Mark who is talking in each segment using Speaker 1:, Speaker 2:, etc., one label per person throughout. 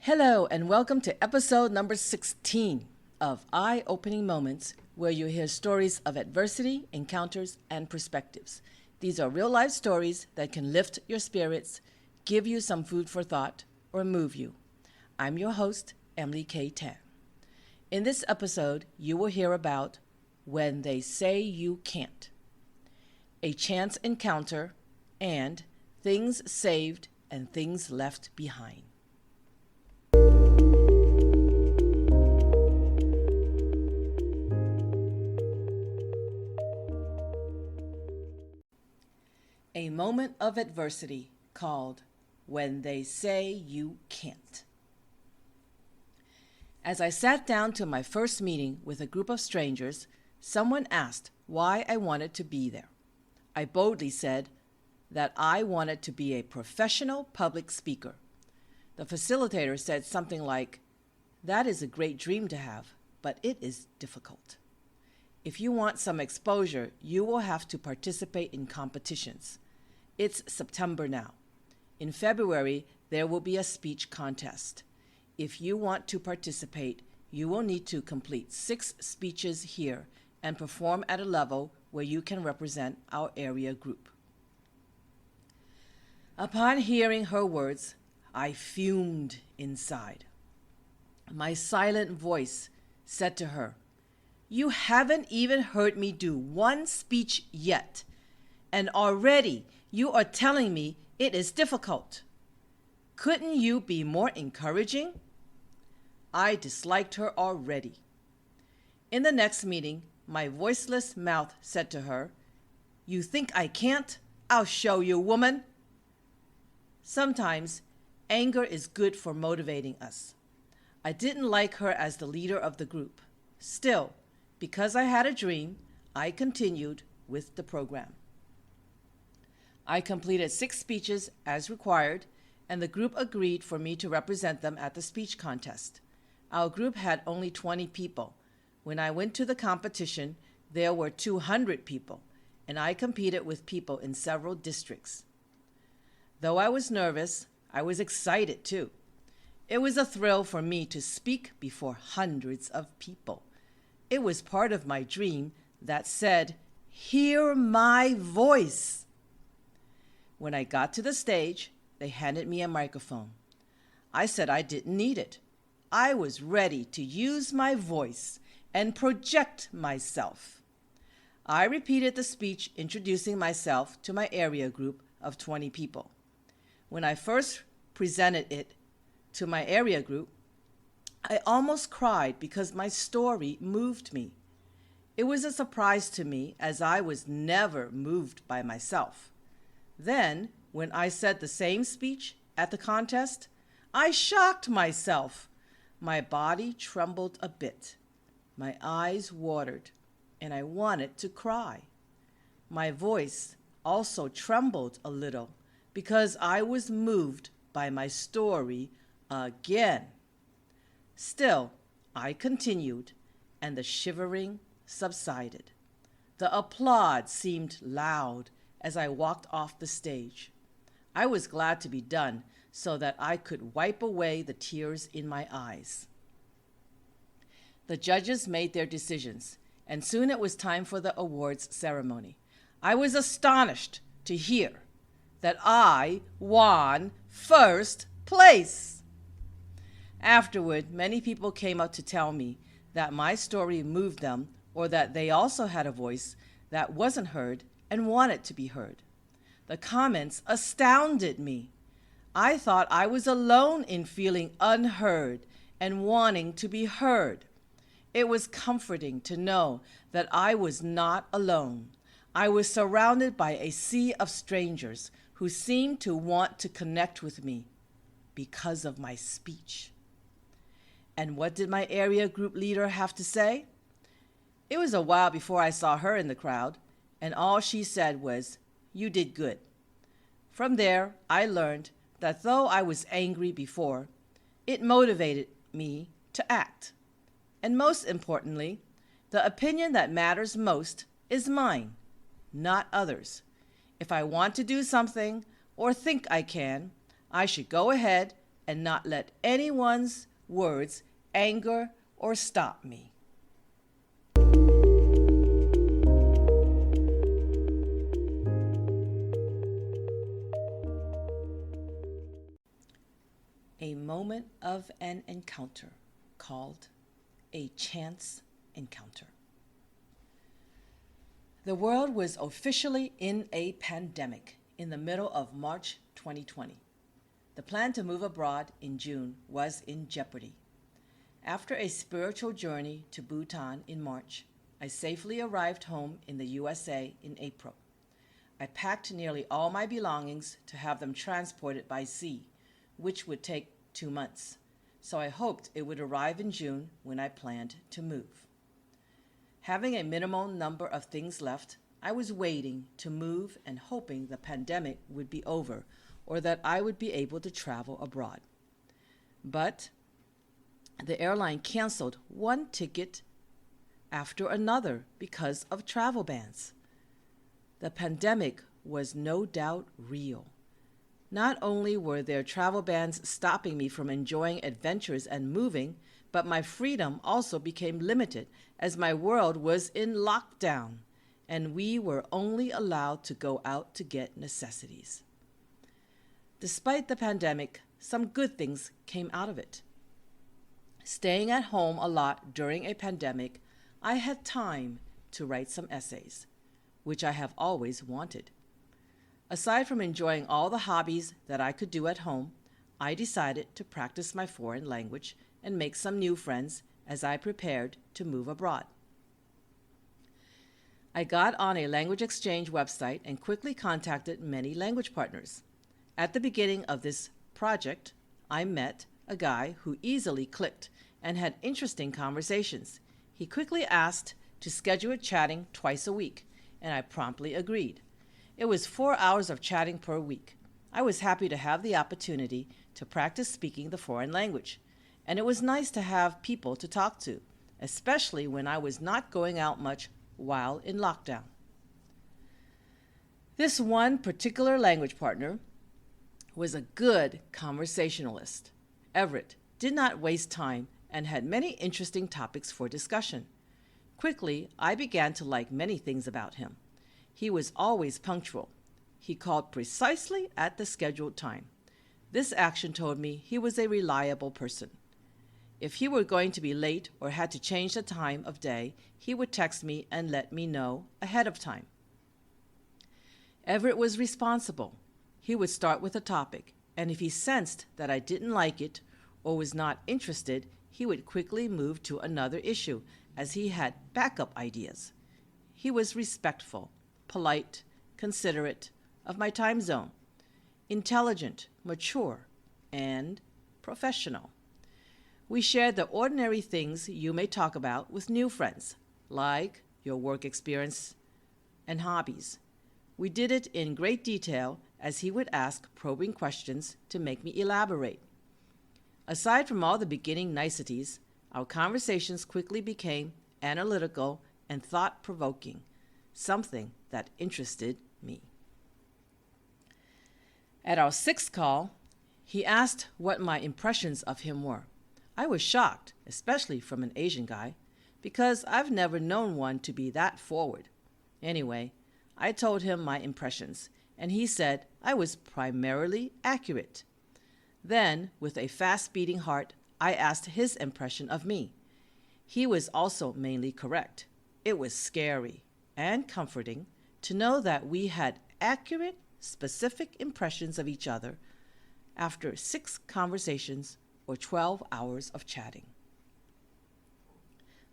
Speaker 1: Hello, and welcome to episode number 16 of Eye-Opening Moments, where you hear stories of adversity, encounters, and perspectives. These are real-life stories that can lift your spirits, give you some food for thought, or move you. I'm your host, Emily K. Tan. In this episode, you will hear about When They Say You Can't, a chance encounter, and things saved and things left behind. A moment of adversity called When They Say You Can't. As I sat down to my first meeting with a group of strangers, someone asked why I wanted to be there. I boldly said that I wanted to be a professional public speaker. The facilitator said something like, "That is a great dream to have, but it is difficult. If you want some exposure, you will have to participate in competitions. It's September now. In February, there will be a speech contest. If you want to participate, you will need to complete 6 speeches here and perform at a level where you can represent our area group." Upon hearing her words, I fumed inside. My silent voice said to her, "You haven't even heard me do one speech yet, and already you are telling me it is difficult. Couldn't you be more encouraging?" I disliked her already. In the next meeting, my voiceless mouth said to her, "You think I can't? I'll show you, woman." Sometimes anger is good for motivating us. I didn't like her as the leader of the group. Still, because I had a dream, I continued with the program. I completed 6 speeches as required, and the group agreed for me to represent them at the speech contest. Our group had only 20 people. When I went to the competition, there were 200 people, and I competed with people in several districts. Though I was nervous, I was excited too. It was a thrill for me to speak before hundreds of people. It was part of my dream that said, "Hear my voice." When I got to the stage, they handed me a microphone. I said I didn't need it. I was ready to use my voice and project myself. I repeated the speech introducing myself to my area group of 20 people. When I first presented it to my area group, I almost cried because my story moved me. It was a surprise to me as I was never moved by myself. Then, when I said the same speech at the contest, I shocked myself. My body trembled a bit. My eyes watered, and I wanted to cry. My voice also trembled a little because I was moved by my story again. Still, I continued, and the shivering subsided. The applause seemed loud as I walked off the stage. I was glad to be done so that I could wipe away the tears in my eyes. The judges made their decisions, and soon it was time for the awards ceremony. I was astonished to hear that I won first place. Afterward, many people came up to tell me that my story moved them, or that they also had a voice that wasn't heard and wanted to be heard. The comments astounded me. I thought I was alone in feeling unheard and wanting to be heard. It was comforting to know that I was not alone. I was surrounded by a sea of strangers who seemed to want to connect with me because of my speech. And what did my area group leader have to say? It was a while before I saw her in the crowd, and all she said was, "You did good." From there, I learned that though I was angry before, it motivated me to act. And most importantly, the opinion that matters most is mine, not others. If I want to do something or think I can, I should go ahead and not let anyone's words anger or stop me. A moment of an encounter called a chance encounter. The world was officially in a pandemic in the middle of March 2020. The plan to move abroad in June was in jeopardy. After a spiritual journey to Bhutan in March, I safely arrived home in the USA in April. I packed nearly all my belongings to have them transported by sea, which would take 2 months, so I hoped it would arrive in June when I planned to move. Having a minimal number of things left, I was waiting to move and hoping the pandemic would be over or that I would be able to travel abroad. But the airline canceled one ticket after another because of travel bans. The pandemic was no doubt real. Not only were there travel bans stopping me from enjoying adventures and moving, but my freedom also became limited as my world was in lockdown, and we were only allowed to go out to get necessities. Despite the pandemic, some good things came out of it. Staying at home a lot during a pandemic, I had time to write some essays, which I have always wanted. Aside from enjoying all the hobbies that I could do at home, I decided to practice my foreign language and make some new friends as I prepared to move abroad. I got on a language exchange website and quickly contacted many language partners. At the beginning of this project, I met a guy who easily clicked and had interesting conversations. He quickly asked to schedule chatting twice a week, and I promptly agreed. It was 4 hours of chatting per week. I was happy to have the opportunity to practice speaking the foreign language, and it was nice to have people to talk to, especially when I was not going out much while in lockdown. This one particular language partner was a good conversationalist. Everett did not waste time and had many interesting topics for discussion. Quickly, I began to like many things about him. He was always punctual. He called precisely at the scheduled time. This action told me he was a reliable person. If he were going to be late or had to change the time of day, he would text me and let me know ahead of time. Everett was responsible. He would start with a topic, and if he sensed that I didn't like it or was not interested, he would quickly move to another issue as he had backup ideas. He was respectful, polite, considerate of my time zone, intelligent, mature, and professional. We shared the ordinary things you may talk about with new friends, like your work experience and hobbies. We did it in great detail as he would ask probing questions to make me elaborate. Aside from all the beginning niceties, our conversations quickly became analytical and thought-provoking, something that interested me. At our 6th call, he asked what my impressions of him were. I was shocked, especially from an Asian guy, because I've never known one to be that forward. Anyway, I told him my impressions, and he said I was primarily accurate. Then, with a fast-beating heart, I asked his impression of me. He was also mainly correct. It was scary and comforting to know that we had accurate, specific impressions of each other after 6 conversations or 12 hours of chatting.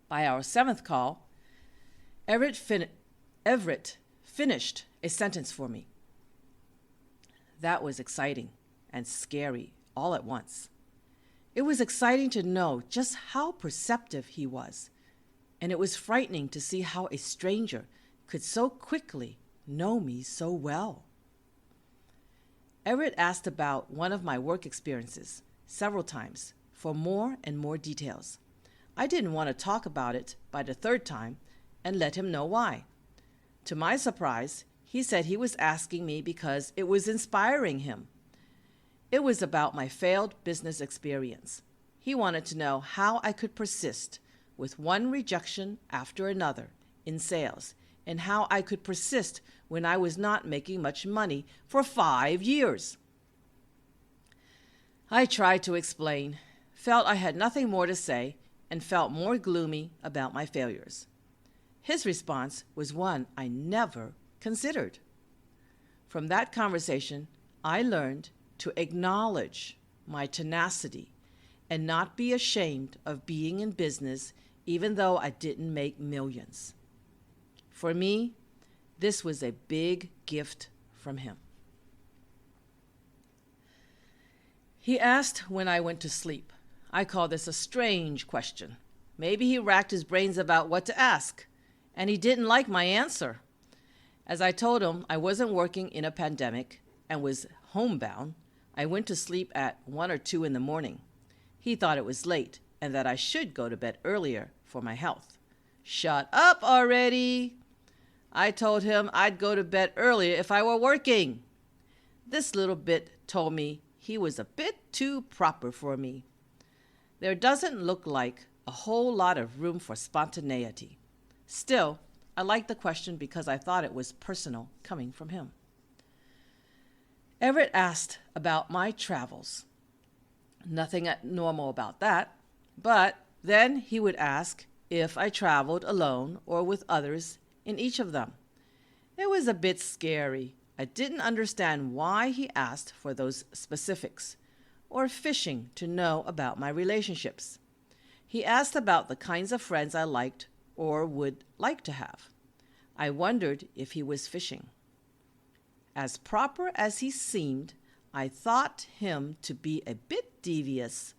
Speaker 1: By our 7th call, Everett finished a sentence for me. That was exciting and scary all at once. It was exciting to know just how perceptive he was, and it was frightening to see how a stranger could so quickly know me so well. Everett asked about one of my work experiences several times for more and more details. I didn't want to talk about it by the 3rd time and let him know why. To my surprise, he said he was asking me because it was inspiring him. It was about my failed business experience. He wanted to know how I could persist with one rejection after another in sales, and how I could persist when I was not making much money for 5 years. I tried to explain, felt I had nothing more to say, and felt more gloomy about my failures. His response was one I never considered. From that conversation, I learned to acknowledge my tenacity and not be ashamed of being in business even though I didn't make millions. For me, this was a big gift from him. He asked when I went to sleep. I call this a strange question. Maybe he racked his brains about what to ask, and he didn't like my answer. As I told him I wasn't working in a pandemic and was homebound, I went to sleep at 1 or 2 in the morning. He thought it was late and that I should go to bed earlier for my health. Shut up already! I told him I'd go to bed earlier if I were working. This little bit told me he was a bit too proper for me. There doesn't look like a whole lot of room for spontaneity. Still, I liked the question because I thought it was personal coming from him. Everett asked about my travels. Nothing abnormal about that, but then he would ask if I traveled alone or with others in each of them. It was a bit scary. I didn't understand why he asked for those specifics, or fishing to know about my relationships. He asked about the kinds of friends I liked or would like to have. I wondered if he was fishing. As proper as he seemed, I thought him to be a bit devious,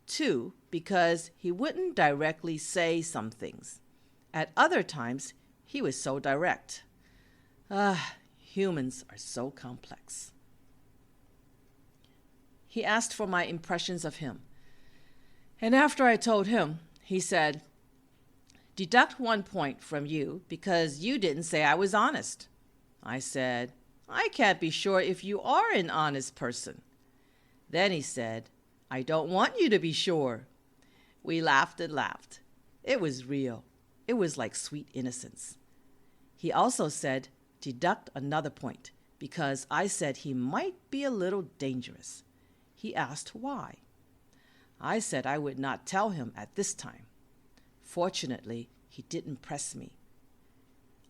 Speaker 1: too, because he wouldn't directly say some things. At other times, he was so direct. Humans are so complex. He asked for my impressions of him. And after I told him, he said, "Deduct 1 point from you because you didn't say I was honest." I said, "I can't be sure if you are an honest person." Then he said, "I don't want you to be sure." We laughed and laughed. It was real. It was like sweet innocence. He also said, "Deduct another point because I said he might be a little dangerous." He asked why. I said I would not tell him at this time. Fortunately, he didn't press me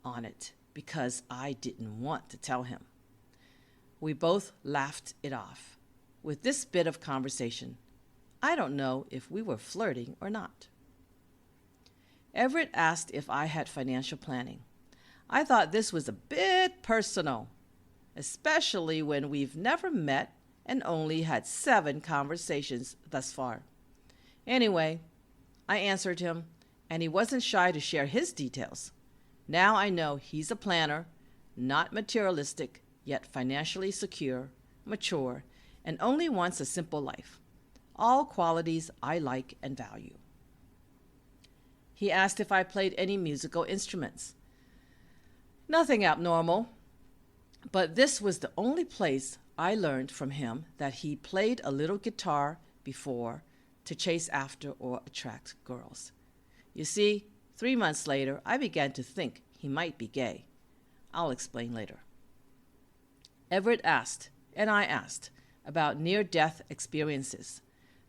Speaker 1: on it because I didn't want to tell him. We both laughed it off. With this bit of conversation, I don't know if we were flirting or not. Everett asked if I had financial planning. I thought this was a bit personal, especially when we've never met and only had 7 conversations thus far. Anyway, I answered him, and he wasn't shy to share his details. Now I know he's a planner, not materialistic, yet financially secure, mature, and only wants a simple life. All qualities I like and value. He asked if I played any musical instruments. Nothing abnormal, but this was the only place I learned from him that he played a little guitar before to chase after or attract girls. You see, 3 months later, I began to think he might be gay. I'll explain later. Everett asked, and I asked, about near-death experiences,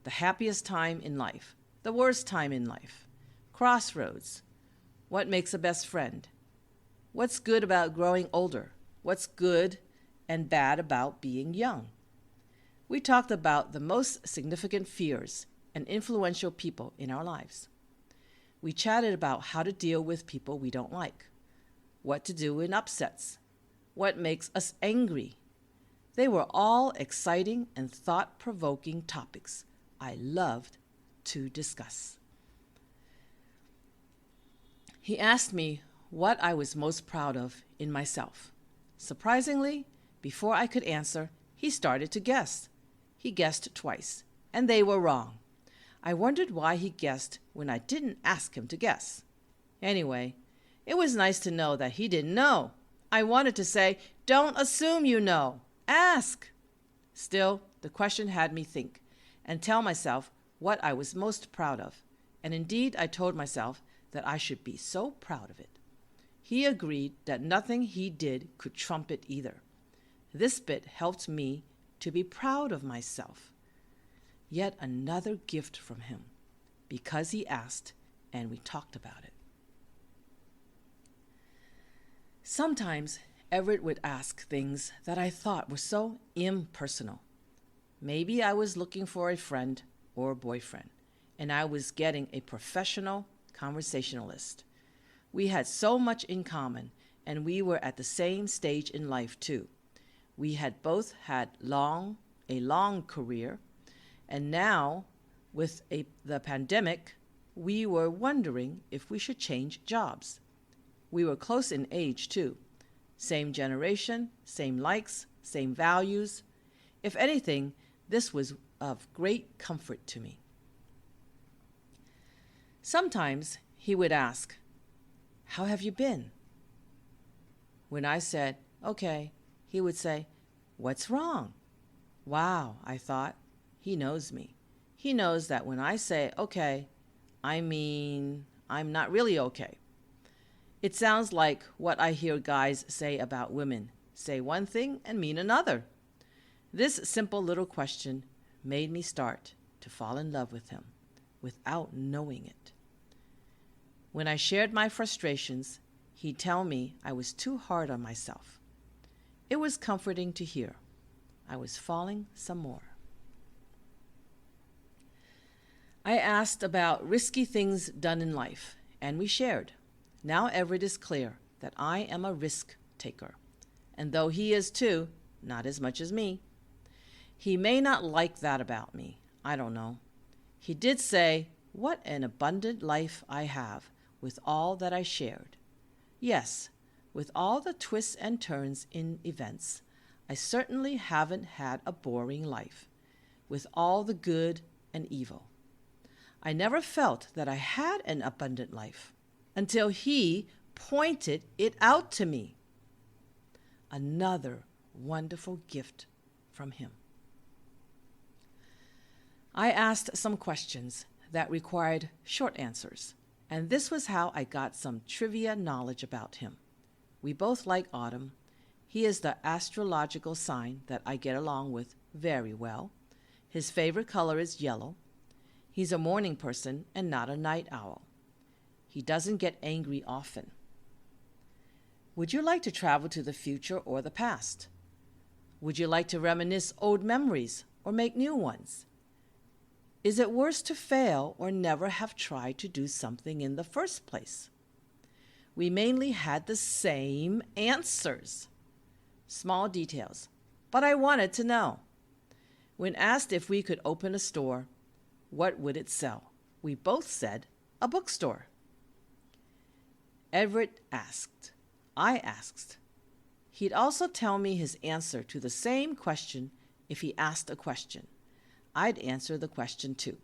Speaker 1: the happiest time in life, the worst time in life, crossroads, what makes a best friend, what's good about growing older, what's good and bad about being young. We talked about the most significant fears and influential people in our lives. We chatted about how to deal with people we don't like, what to do in upsets, what makes us angry. They were all exciting and thought-provoking topics I loved to discuss. He asked me what I was most proud of in myself. Surprisingly, before I could answer, he started to guess. He guessed twice, and they were wrong. I wondered why he guessed when I didn't ask him to guess. Anyway, it was nice to know that he didn't know. I wanted to say, "Don't assume you know. Ask." Still, The question had me think and tell myself what I was most proud of, and indeed I told myself that I should be so proud of it. He agreed that nothing he did could trump it either. This bit helped me to be proud of myself. Yet another gift from him, because he asked and we talked about it. Sometimes Everett would ask things that I thought were so impersonal. Maybe I was looking for a friend or a boyfriend, and I was getting a professional conversationalist. We had so much in common, and we were at the same stage in life too. We had both had a long career, and now, with the pandemic, we were wondering if we should change jobs. We were close in age too. Same generation, same likes, same values. If anything, this was of great comfort to me. Sometimes he would ask, "How have you been?" When I said, "Okay," he would say, "What's wrong?" Wow, I thought, he knows me. He knows that when I say okay, I mean I'm not really okay. It sounds like what I hear guys say about women. Say one thing and mean another. This simple little question made me start to fall in love with him without knowing it. When I shared my frustrations, he'd tell me I was too hard on myself. It was comforting to hear. I was falling some more. I asked about risky things done in life, and we shared. Now Everett is clear that I am a risk taker, and though he is too, not as much as me. He may not like that about me. I don't know. He did say, "What an abundant life I have with all that I shared." Yes, with all the twists and turns in events, I certainly haven't had a boring life, with all the good and evil. I never felt that I had an abundant life until he pointed it out to me. Another wonderful gift from him. I asked some questions that required short answers, and this was how I got some trivia knowledge about him. We both like autumn. He is the astrological sign that I get along with very well. His favorite color is yellow. He's a morning person and not a night owl. He doesn't get angry often. Would you like to travel to the future or the past? Would you like to reminisce old memories or make new ones? Is it worse to fail or never have tried to do something in the first place? We mainly had the same answers. Small details, but I wanted to know. When asked if we could open a store, what would it sell? We both said a bookstore. Everett asked. I asked. He'd also tell me his answer to the same question if he asked a question. I'd answer the question too,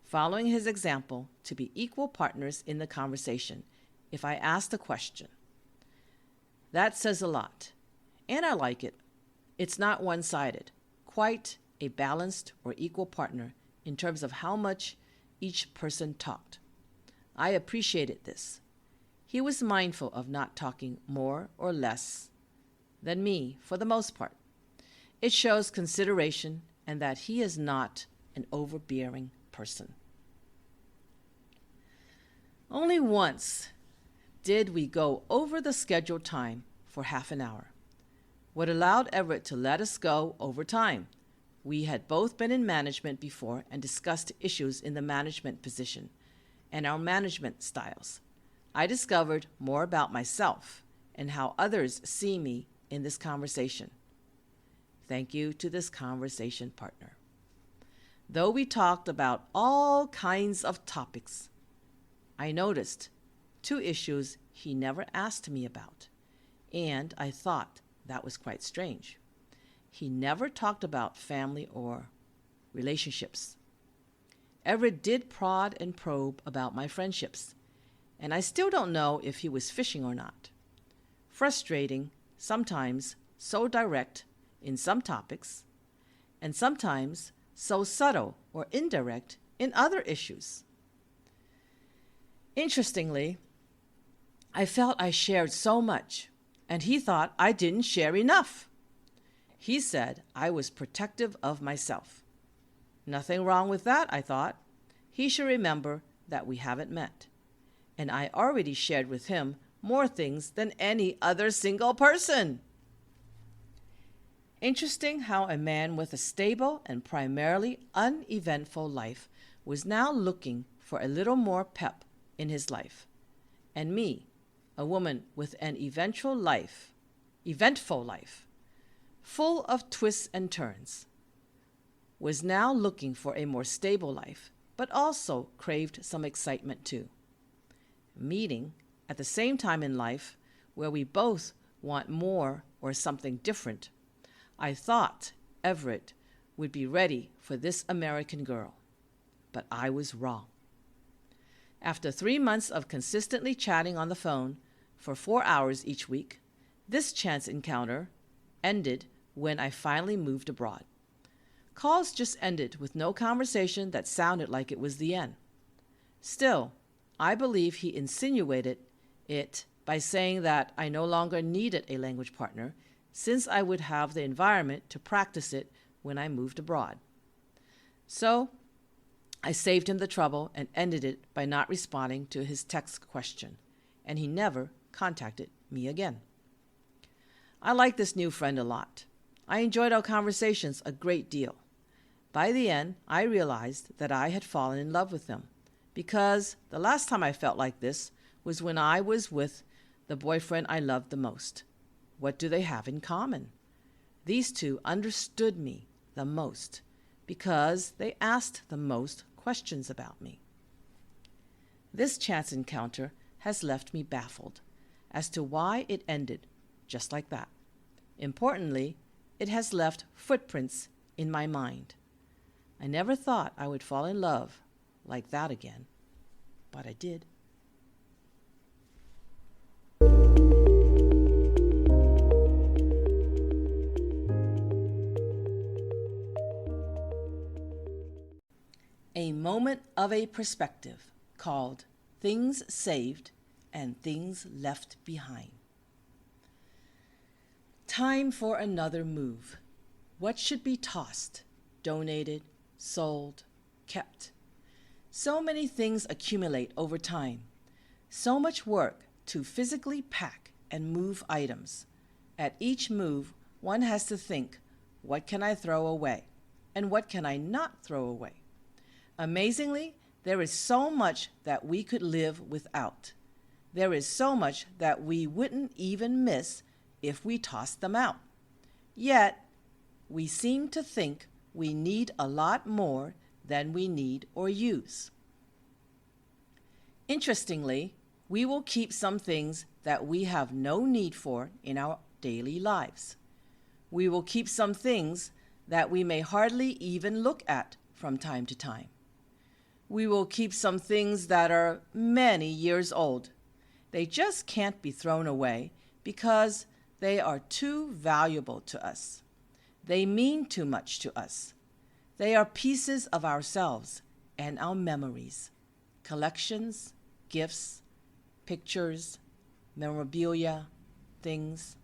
Speaker 1: following his example to be equal partners in the conversation if I asked a question. That says a lot, and I like it. It's not one-sided, quite a balanced or equal partner in terms of how much each person talked. I appreciated this. He was mindful of not talking more or less than me for the most part. It shows consideration and that he is not an overbearing person. Only once did we go over the scheduled time for half an hour. What allowed Everett to let us go over time? We had both been in management before and discussed issues in the management position and our management styles. I discovered more about myself and how others see me in this conversation. Thank you to this conversation partner. Though we talked about all kinds of topics, I noticed 2 issues he never asked me about, and I thought that was quite strange. He never talked about family or relationships. Everett did prod and probe about my friendships, and I still don't know if he was fishing or not. Frustrating, sometimes so direct in some topics, and sometimes so subtle or indirect in other issues. Interestingly, I felt I shared so much, and he thought I didn't share enough. He said I was protective of myself. Nothing wrong with that, I thought. He should remember that we haven't met, and I already shared with him more things than any other single person. Interesting how a man with a stable and primarily uneventful life was now looking for a little more pep in his life, and me, a woman with an eventful life, full of twists and turns, was now looking for a more stable life, but also craved some excitement too. Meeting at the same time in life where we both want more or something different, I thought Everett would be ready for this American girl, but I was wrong. After 3 months of consistently chatting on the phone for 4 hours each week, this chance encounter ended when I finally moved abroad. Calls just ended with no conversation that sounded like it was the end. Still, I believe he insinuated it by saying that I no longer needed a language partner since I would have the environment to practice it when I moved abroad. So, I saved him the trouble and ended it by not responding to his text question, and he never contacted me again. I like this new friend a lot. I enjoyed our conversations a great deal. By the end, I realized that I had fallen in love with him, because the last time I felt like this was when I was with the boyfriend I loved the most. What do they have in common? These two understood me the most because they asked the most questions about me. This chance encounter has left me baffled as to why it ended just like that. Importantly, it has left footprints in my mind. I never thought I would fall in love like that again, but I did. A moment of a perspective called Things Saved and Things Left Behind. Time for another move. What should be tossed, donated, sold, kept? So many things accumulate over time. So much work to physically pack and move items. At each move, one has to think, what can I throw away? And what can I not throw away? Amazingly, there is so much that we could live without. There is so much that we wouldn't even miss if we tossed them out. Yet, we seem to think we need a lot more than we need or use. Interestingly, we will keep some things that we have no need for in our daily lives. We will keep some things that we may hardly even look at from time to time. We will keep some things that are many years old. They just can't be thrown away because they are too valuable to us. They mean too much to us. They are pieces of ourselves and our memories, collections, gifts, pictures, memorabilia, things.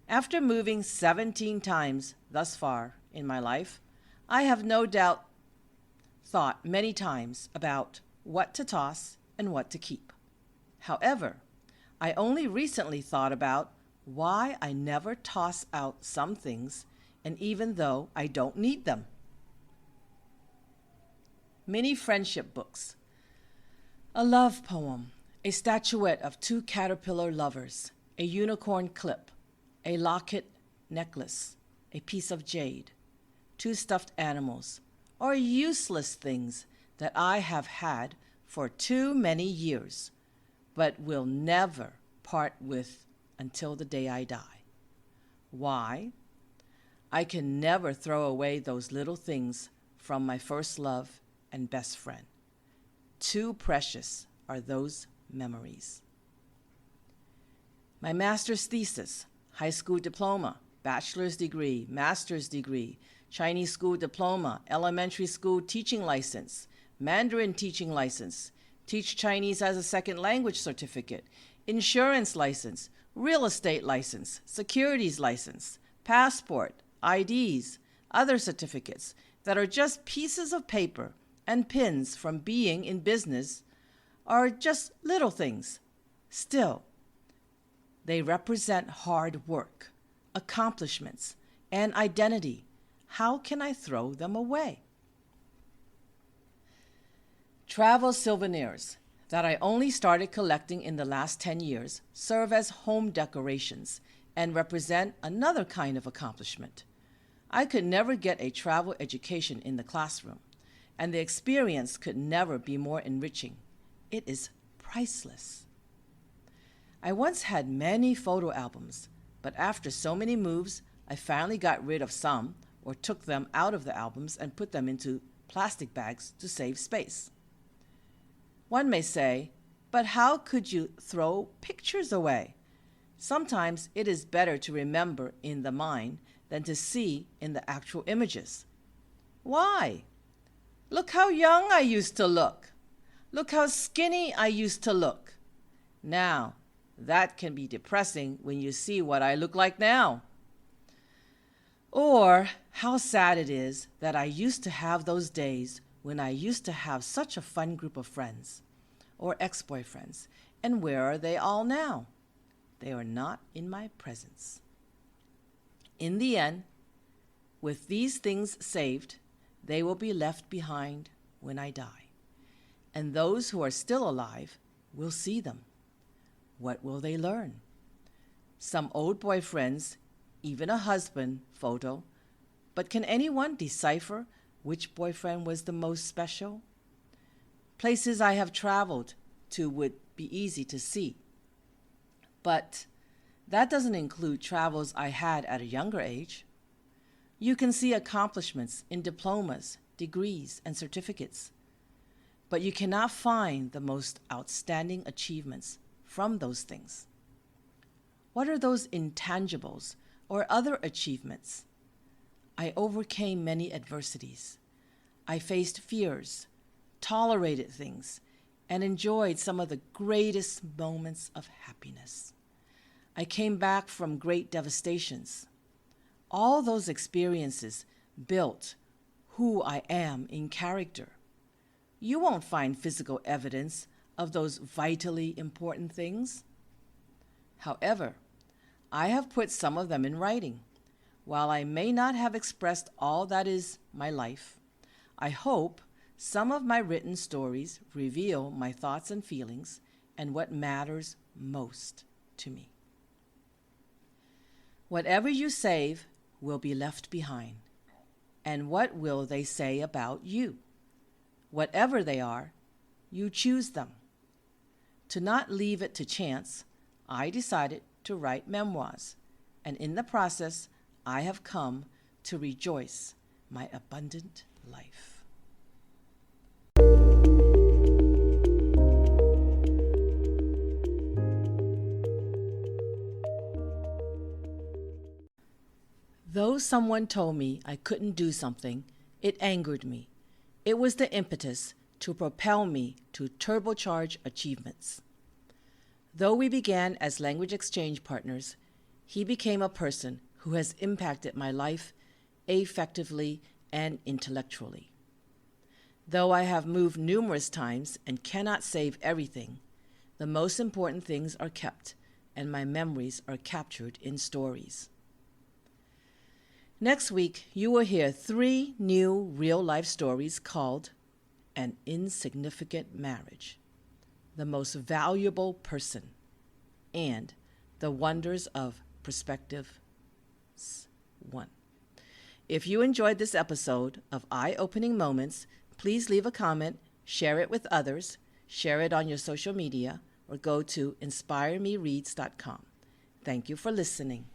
Speaker 1: After moving 17 times thus far in my life, I have no doubt thought many times about what to toss and what to keep. However, I only recently thought about why I never toss out some things, and even though I don't need them. Many friendship books, a love poem, a statuette of 2 caterpillar lovers, a unicorn clip, a locket necklace, a piece of jade, 2 stuffed animals, or useless things that I have had for too many years, but will never part with until the day I die. Why? I can never throw away those little things from my first love and best friend. Too precious are those memories. My master's thesis, high school diploma, bachelor's degree, master's degree, Chinese school diploma, elementary school teaching license, Mandarin teaching license, teach Chinese as a second language certificate, insurance license, real estate license, securities license, passport, IDs, other certificates that are just pieces of paper and pins from being in business are just little things. Still, they represent hard work, accomplishments, and identity. How can I throw them away? Travel souvenirs that I only started collecting in the last 10 years serve as home decorations and represent another kind of accomplishment. I could never get a travel education in the classroom, and the experience could never be more enriching. It is priceless. I once had many photo albums, but after so many moves, I finally got rid of some or took them out of the albums and put them into plastic bags to save space. One may say, but how could you throw pictures away? Sometimes it is better to remember in the mind than to see in the actual images. Why? Look how young I used to look. Look how skinny I used to look. Now, that can be depressing when you see what I look like now. Or how sad it is that I used to have those days when I used to have such a fun group of friends or ex-boyfriends, and where are they all now? They are not in my presence. In the end, with these things saved, they will be left behind when I die, and those who are still alive will see them. What will they learn? Some old boyfriends, even a husband photo, but can anyone decipher which boyfriend was the most special? Places I have traveled to would be easy to see, but that doesn't include travels I had at a younger age. You can see accomplishments in diplomas, degrees, and certificates, but you cannot find the most outstanding achievements from those things. What are those intangibles or other achievements? I overcame many adversities. I faced fears, tolerated things, and enjoyed some of the greatest moments of happiness. I came back from great devastations. All those experiences built who I am in character. You won't find physical evidence of those vitally important things. However, I have put some of them in writing. While I may not have expressed all that is my life, I hope some of my written stories reveal my thoughts and feelings and what matters most to me. Whatever you save will be left behind. And what will they say about you? Whatever they are, you choose them. To not leave it to chance, I decided to write memoirs, and in the process, I have come to rejoice my abundant life. Though someone told me I couldn't do something, it angered me. It was the impetus to propel me to turbocharge achievements. Though we began as language exchange partners, he became a person who has impacted my life affectively and intellectually. Though I have moved numerous times and cannot save everything, the most important things are kept, and my memories are captured in stories. Next week, you will hear 3 new real-life stories called An Insignificant Marriage, The Most Valuable Person, and The Wonders of Perspective 1. If you enjoyed this episode of Eye-Opening Moments, please leave a comment, share it with others, share it on your social media, or go to inspiremereads.com. Thank you for listening.